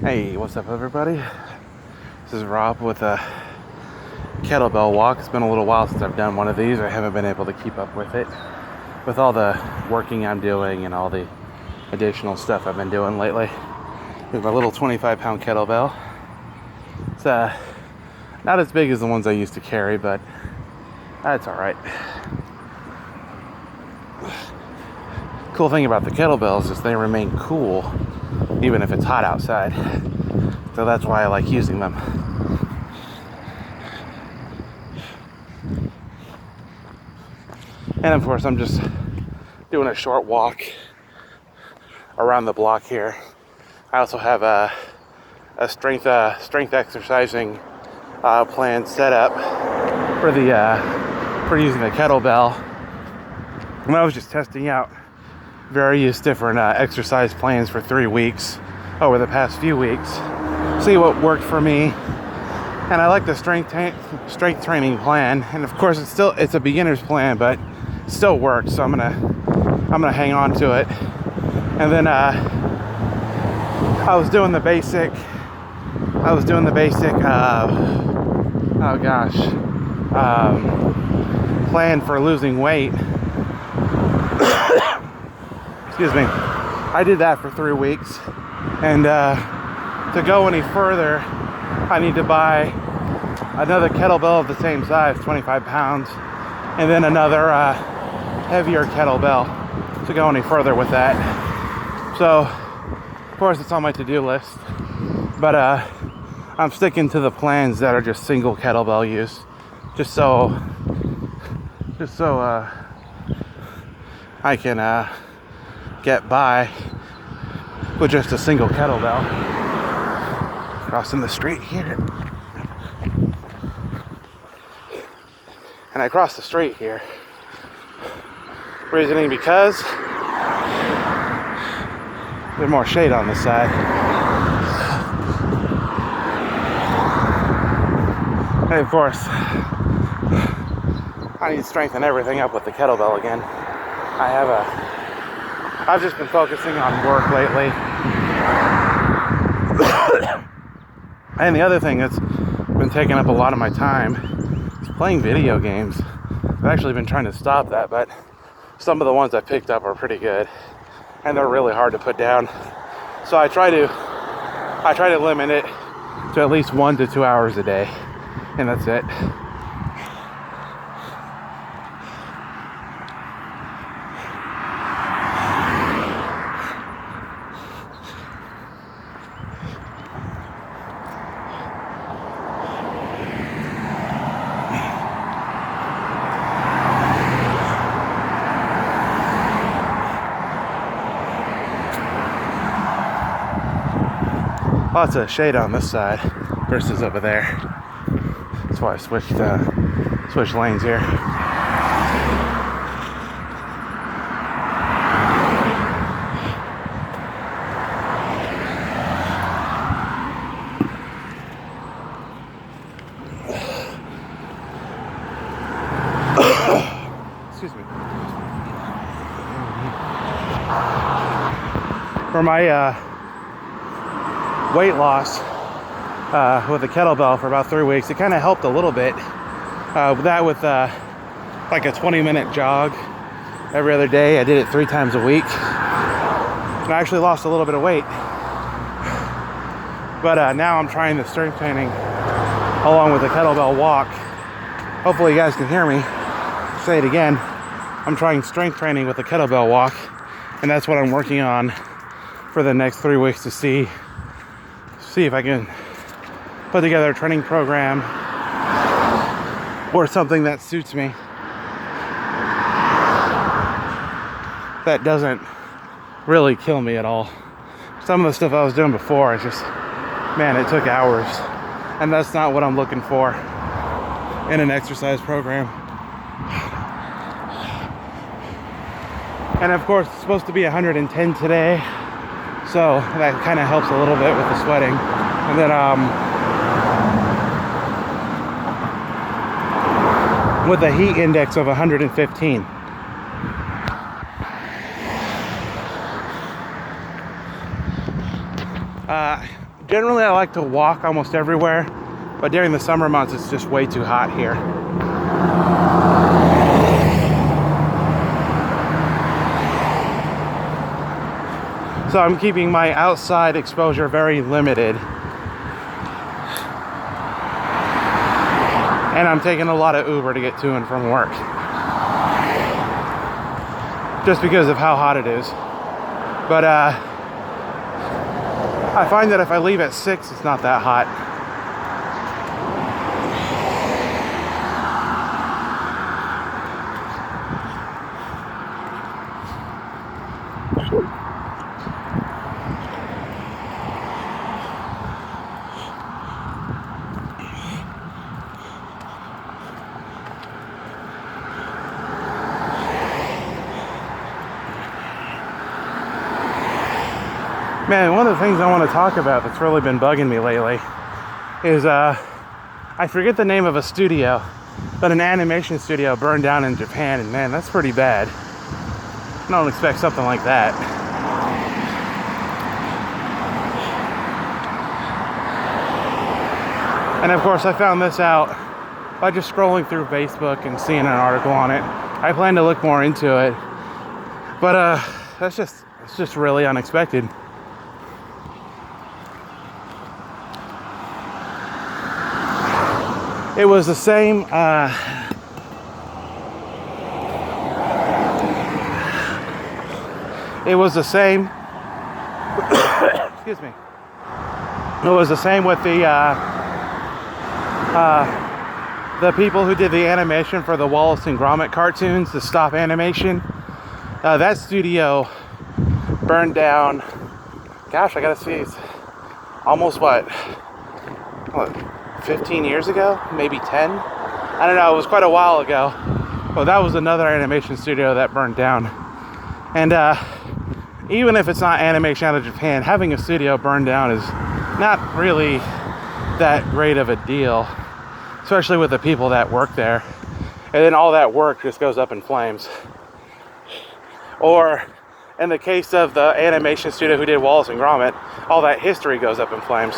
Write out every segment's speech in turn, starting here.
Hey, what's up everybody? This is Rob with a kettlebell walk. It's been a little while since I've done one of these. I haven't been able to keep up with it with all the working I'm doing and all the additional stuff I've been doing lately. With my little 25-pound kettlebell. It's not as big as the ones I used to carry, but that's all right. Cool thing about the kettlebells is they remain cool even if it's hot outside. So that's why I like using them. And of course, I'm just doing a short walk around the block here. I also have a strength exercising plan set up for using the kettlebell. And I was just testing out various different exercise plans for 3 weeks over the past few weeks, see what worked for me. And I like the strength training plan, and of course it's a beginner's plan, but it still works, so I'm gonna hang on to it. And then I was doing the basic plan for losing weight. Excuse me. I did that for 3 weeks, and to go any further, I need to buy another kettlebell of the same size, 25 pounds, and then another heavier kettlebell to go any further with that. So, of course, it's on my to-do list, but I'm sticking to the plans that are just single kettlebell use, just so I can get by with just a single kettlebell. Crossing the street here, and I crossed the street here, reasoning because there's more shade on this side. And of course, I need to strengthen everything up with the kettlebell again. I've just been focusing on work lately. And the other thing that's been taking up a lot of my time is playing video games. I've actually been trying to stop that, but some of the ones I picked up are pretty good, and they're really hard to put down. So I try to limit it to at least 1 to 2 hours a day, and that's it. Lots of shade on this side versus over there. That's why I switched lanes here. Excuse me. For my weight loss with the kettlebell for about 3 weeks, it kind of helped a little bit with like a 20-minute jog every other day. I did it 3 times a week, and I actually lost a little bit of weight. But now I'm trying the strength training along with the kettlebell walk. Hopefully you guys can hear me. Say it again. I'm trying strength training with the kettlebell walk, and that's what I'm working on for the next 3 weeks to see if I can put together a training program or something that suits me, that doesn't really kill me at all. Some of the stuff I was doing before, it's just, man, it took hours, and that's not what I'm looking for in an exercise program. And of course, it's supposed to be 110 today, so that kind of helps a little bit with the sweating. And then with a heat index of 115. Generally, I like to walk almost everywhere, but during the summer months, it's just way too hot here. So I'm keeping my outside exposure very limited. And I'm taking a lot of Uber to get to and from work. Just because of how hot it is. But I find that if I leave at 6, it's not that hot. Man, one of the things I want to talk about that's really been bugging me lately is I forget the name of a studio, but an animation studio burned down in Japan, and man, that's pretty bad. I don't expect something like that. And of course, I found this out by just scrolling through Facebook and seeing an article on it. I plan to look more into it, but it's just really unexpected. It was the same, excuse me. It was the same with the people who did the animation for the Wallace and Gromit cartoons, the stop animation. That studio burned down, gosh, I gotta see, it's almost what 15 years ago, maybe 10. I don't know, it was quite a while ago. But that was another animation studio that burned down. And even if it's not animation out of Japan, having a studio burn down is not really that great of a deal, especially with the people that work there. And then all that work just goes up in flames. Or in the case of the animation studio who did Wallace and Gromit, all that history goes up in flames.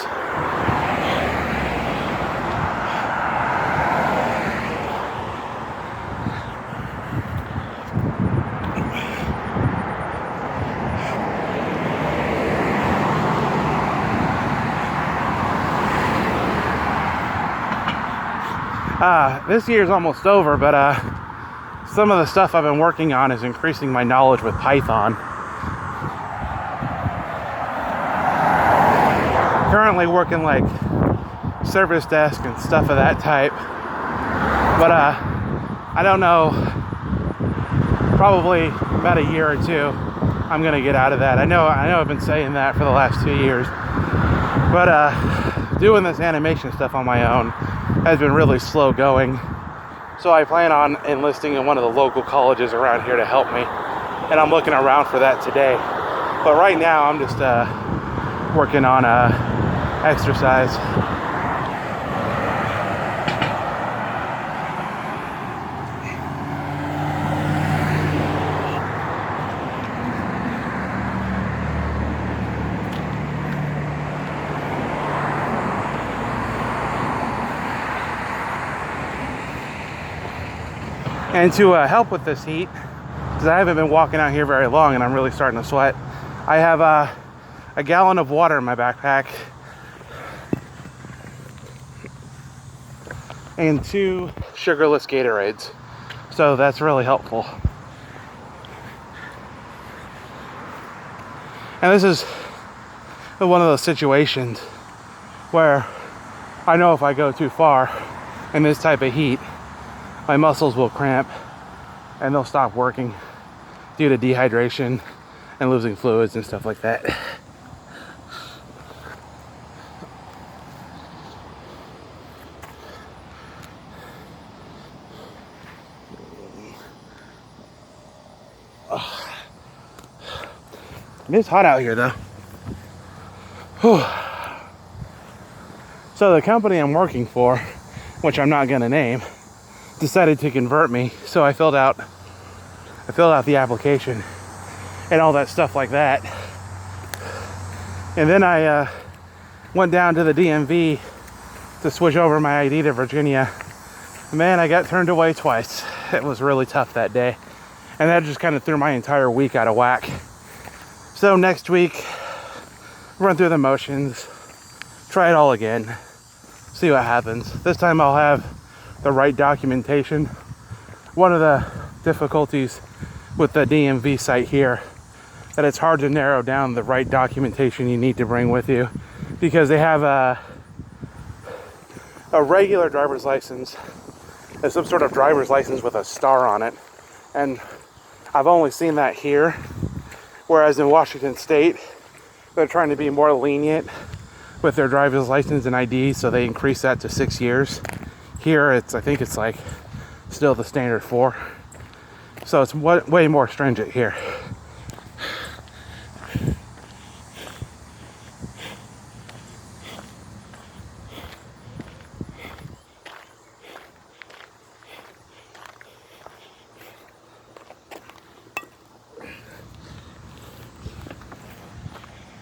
This year's almost over, but some of the stuff I've been working on is increasing my knowledge with Python. Currently working like service desk and stuff of that type, but I don't know, probably about a year or two I'm gonna get out of that. I know I've been saying that for the last 2 years, but doing this animation stuff on my own has been really slow going. So I plan on enlisting in one of the local colleges around here to help me. And I'm looking around for that today. But right now I'm just working on exercise. And to help with this heat, because I haven't been walking out here very long and I'm really starting to sweat, I have a gallon of water in my backpack and 2 sugarless Gatorades. So that's really helpful. And this is one of those situations where I know if I go too far in this type of heat, my muscles will cramp and they'll stop working due to dehydration and losing fluids and stuff like that. It is hot out here though. Whew. So the company I'm working for, which I'm not gonna name, decided to convert me, so I filled out the application and all that stuff like that. And then I went down to the DMV to switch over my ID to Virginia. Man, I got turned away twice. It was really tough that day. And that just kind of threw my entire week out of whack. So next week, run through the motions, try it all again, see what happens. This time I'll have the right documentation. One of the difficulties with the DMV site here, that it's hard to narrow down the right documentation you need to bring with you, because they have a regular driver's license and some sort of driver's license with a star on it. And I've only seen that here, whereas in Washington State, they're trying to be more lenient with their driver's license and ID, so they increase that to 6 years. Here, I think it's like still the standard 4. So it's way more stringent here.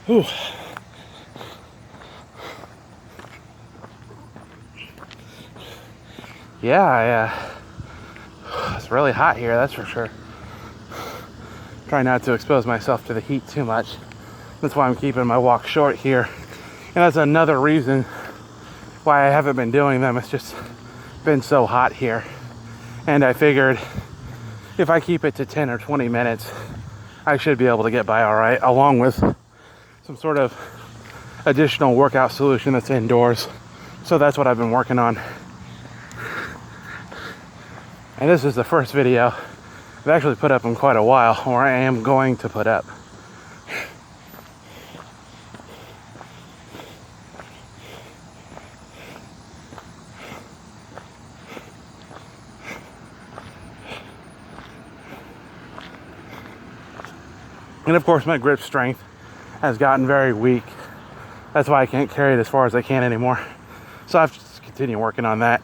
Whew. Yeah, it's really hot here, that's for sure. Try not to expose myself to the heat too much. That's why I'm keeping my walk short here. And that's another reason why I haven't been doing them. It's just been so hot here. And I figured if I keep it to 10 or 20 minutes, I should be able to get by all right, along with some sort of additional workout solution that's indoors. So that's what I've been working on. And this is the first video I've actually put up in quite a while, or I am going to put up. And of course my grip strength has gotten very weak. That's why I can't carry it as far as I can anymore. So I have to just continue working on that.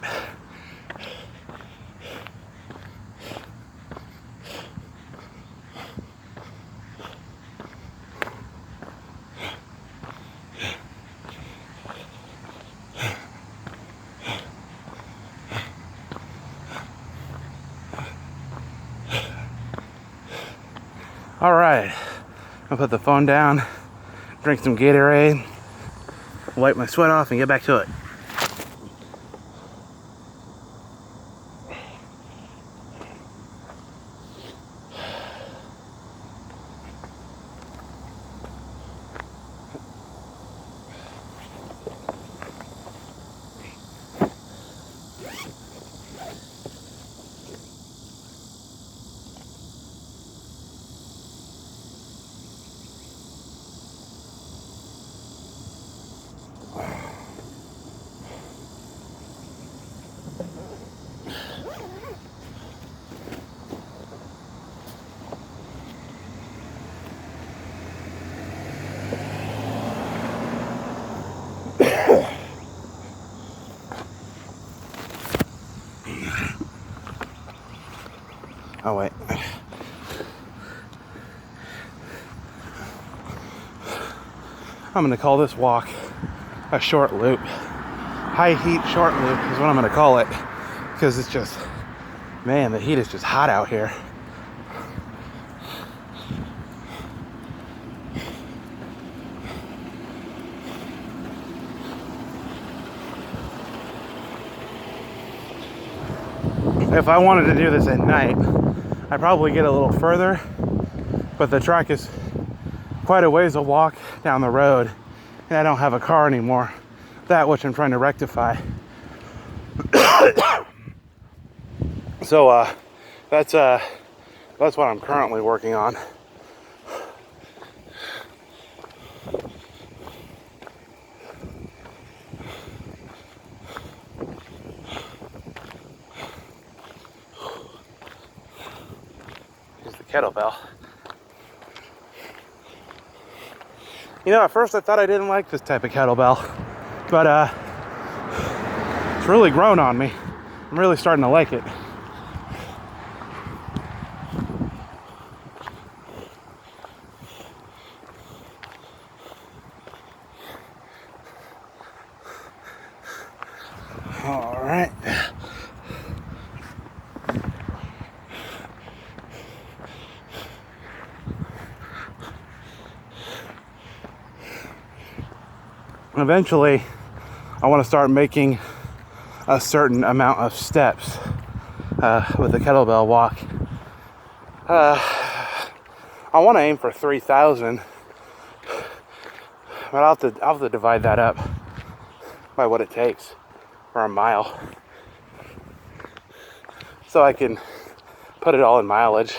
All right, I'll put the phone down, drink some Gatorade, wipe my sweat off, and get back to it. Oh wait. I'm gonna call this walk a short loop. High heat short loop is what I'm gonna call it, because it's just, man, the heat is just hot out here. If I wanted to do this at night, I'd probably get a little further, but the track is quite a ways to walk down the road, and I don't have a car anymore. That which I'm trying to rectify. So that's what I'm currently working on. Kettlebell. You know, at first I thought I didn't like this type of kettlebell, but it's really grown on me. I'm really starting to like it. eventually I want to start making a certain amount of steps with the kettlebell walk. I want to aim for 3,000, but I'll have to divide that up by what it takes for a mile, so I can put it all in mileage.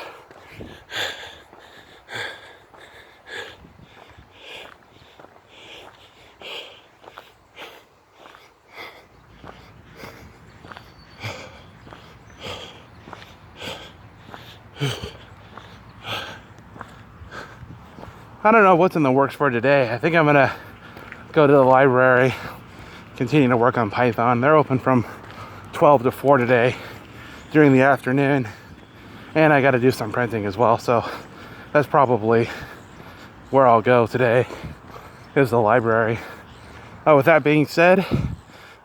I don't know what's in the works for today. I think I'm gonna go to the library, continue to work on Python. They're open from 12 to 4 today during the afternoon, and I got to do some printing as well, so that's probably where I'll go today, is the library. With that being said,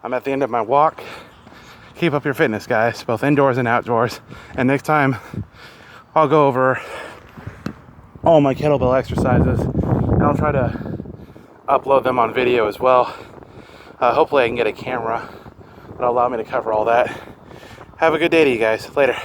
I'm at the end of my walk. Keep up your fitness, guys, both indoors and outdoors, and next time I'll go over all my kettlebell exercises, and I'll try to upload them on video as well. Hopefully I can get a camera that'll allow me to cover all that. Have a good day to you guys. Later.